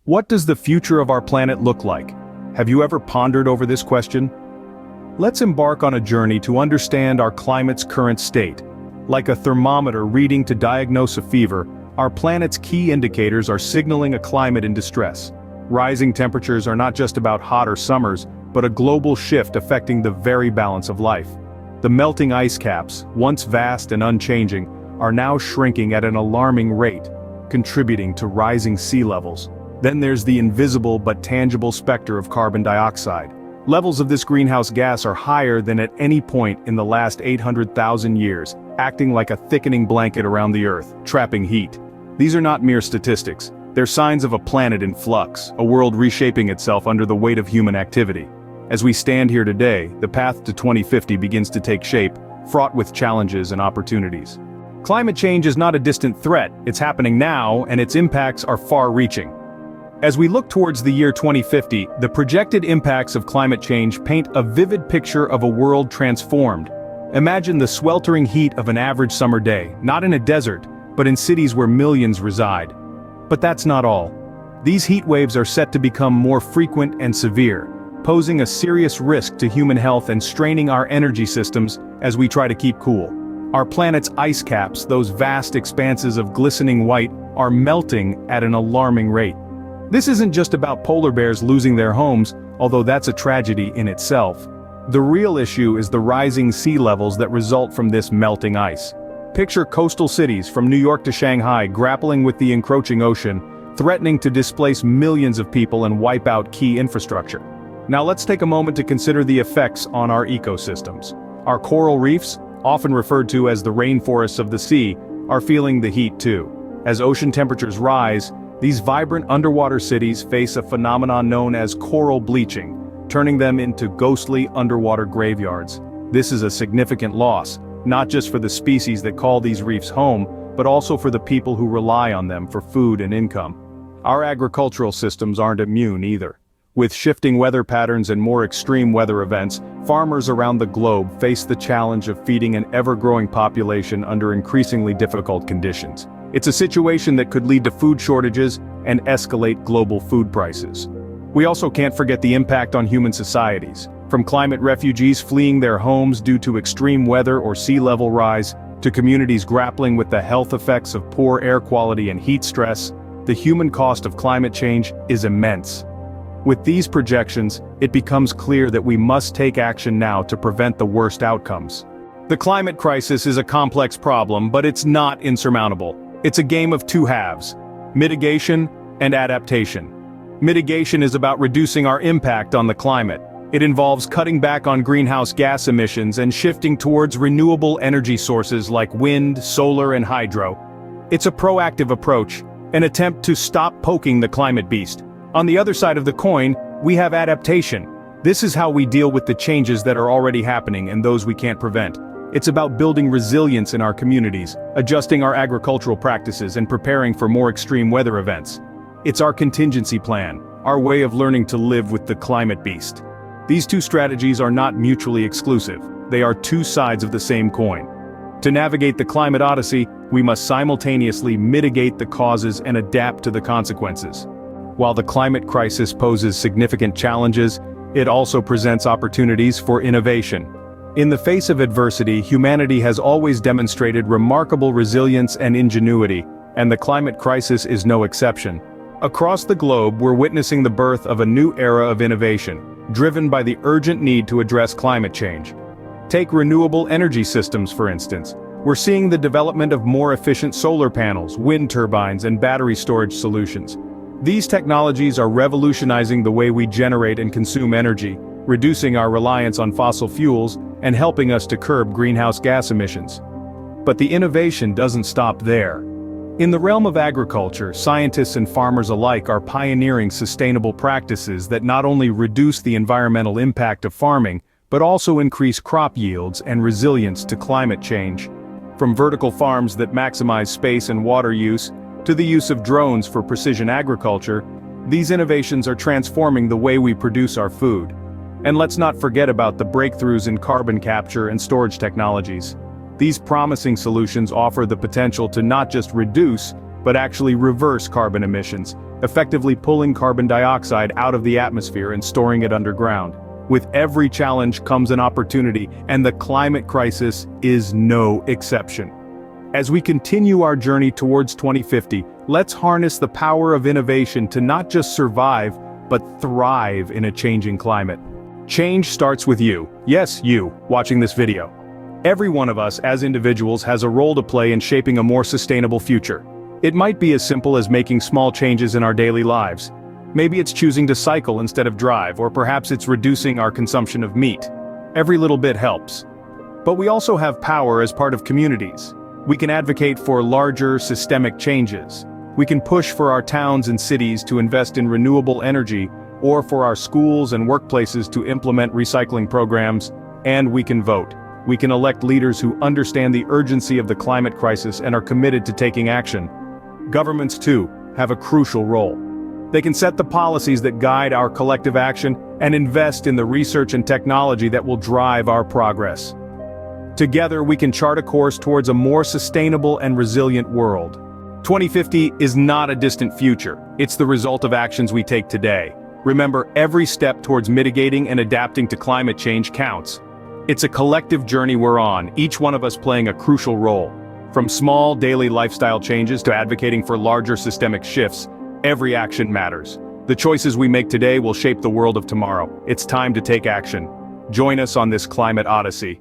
What does the future of our planet look like? Have you ever pondered over this question? Let's embark on a journey to understand our climate's current state. Like a thermometer reading to diagnose a fever, our planet's key indicators are signaling a climate in distress. Rising temperatures are not just about hotter summers, but a global shift affecting the very balance of life. The melting ice caps, once vast and unchanging, are now shrinking at an alarming rate, contributing to rising sea levels. Then there's the invisible but tangible specter of carbon dioxide. Levels of this greenhouse gas are higher than at any point in the last 800,000 years, acting like a thickening blanket around the Earth, trapping heat. These are not mere statistics. They're signs of a planet in flux, a world reshaping itself under the weight of human activity. As we stand here today, the path to 2050 begins to take shape, fraught with challenges and opportunities. Climate change is not a distant threat, it's happening now, and its impacts are far-reaching. As we look towards the year 2050, the projected impacts of climate change paint a vivid picture of a world transformed. Imagine the sweltering heat of an average summer day, not in a desert, but in cities where millions reside. But that's not all. These heat waves are set to become more frequent and severe, posing a serious risk to human health and straining our energy systems as we try to keep cool. Our planet's ice caps, those vast expanses of glistening white, are melting at an alarming rate. This isn't just about polar bears losing their homes, although that's a tragedy in itself. The real issue is the rising sea levels that result from this melting ice. Picture coastal cities from New York to Shanghai grappling with the encroaching ocean, threatening to displace millions of people and wipe out key infrastructure. Now let's take a moment to consider the effects on our ecosystems. Our coral reefs, often referred to as the rainforests of the sea, are feeling the heat too. As ocean temperatures rise, these vibrant underwater cities face a phenomenon known as coral bleaching, turning them into ghostly underwater graveyards. This is a significant loss, not just for the species that call these reefs home, but also for the people who rely on them for food and income. Our agricultural systems aren't immune either. With shifting weather patterns and more extreme weather events, farmers around the globe face the challenge of feeding an ever-growing population under increasingly difficult conditions. It's a situation that could lead to food shortages and escalate global food prices. We also can't forget the impact on human societies. From climate refugees fleeing their homes due to extreme weather or sea level rise, to communities grappling with the health effects of poor air quality and heat stress, the human cost of climate change is immense. With these projections, it becomes clear that we must take action now to prevent the worst outcomes. The climate crisis is a complex problem, but it's not insurmountable. It's a game of two halves: mitigation and adaptation. Mitigation is about reducing our impact on the climate. It involves cutting back on greenhouse gas emissions and shifting towards renewable energy sources like wind, solar, and hydro. It's a proactive approach, an attempt to stop poking the climate beast. On the other side of the coin, we have adaptation. This is how we deal with the changes that are already happening and those we can't prevent. It's about building resilience in our communities, adjusting our agricultural practices and preparing for more extreme weather events. It's our contingency plan, our way of learning to live with the climate beast. These two strategies are not mutually exclusive. They are two sides of the same coin. To navigate the climate odyssey, we must simultaneously mitigate the causes and adapt to the consequences. While the climate crisis poses significant challenges, it also presents opportunities for innovation. In the face of adversity, humanity has always demonstrated remarkable resilience and ingenuity, and the climate crisis is no exception. Across the globe, we're witnessing the birth of a new era of innovation, driven by the urgent need to address climate change. Take renewable energy systems, for instance. We're seeing the development of more efficient solar panels, wind turbines, and battery storage solutions. These technologies are revolutionizing the way we generate and consume energy, reducing our reliance on fossil fuels, and helping us to curb greenhouse gas emissions. But the innovation doesn't stop there. In the realm of agriculture, scientists and farmers alike are pioneering sustainable practices that not only reduce the environmental impact of farming, but also increase crop yields and resilience to climate change. From vertical farms that maximize space and water use, to the use of drones for precision agriculture, these innovations are transforming the way we produce our food. And let's not forget about the breakthroughs in carbon capture and storage technologies. These promising solutions offer the potential to not just reduce, but actually reverse carbon emissions, effectively pulling carbon dioxide out of the atmosphere and storing it underground. With every challenge comes an opportunity, and the climate crisis is no exception. As we continue our journey towards 2050, let's harness the power of innovation to not just survive, but thrive in a changing climate. Change starts with you. Yes, you, watching this video. Every one of us, as individuals, has a role to play in shaping a more sustainable future. It might be as simple as making small changes in our daily lives. Maybe it's choosing to cycle instead of drive, or perhaps it's reducing our consumption of meat. Every little bit helps. But we also have power as part of communities. We can advocate for larger, systemic changes. We can push for our towns and cities to invest in renewable energy, or for our schools and workplaces to implement recycling programs, and we can vote. We can elect leaders who understand the urgency of the climate crisis and are committed to taking action. Governments, too, have a crucial role. They can set the policies that guide our collective action and invest in the research and technology that will drive our progress. Together, we can chart a course towards a more sustainable and resilient world. 2050 is not a distant future. It's the result of actions we take today. Remember, every step towards mitigating and adapting to climate change counts. It's a collective journey we're on, each one of us playing a crucial role. From small daily lifestyle changes to advocating for larger systemic shifts, every action matters. The choices we make today will shape the world of tomorrow. It's time to take action. Join us on this climate odyssey.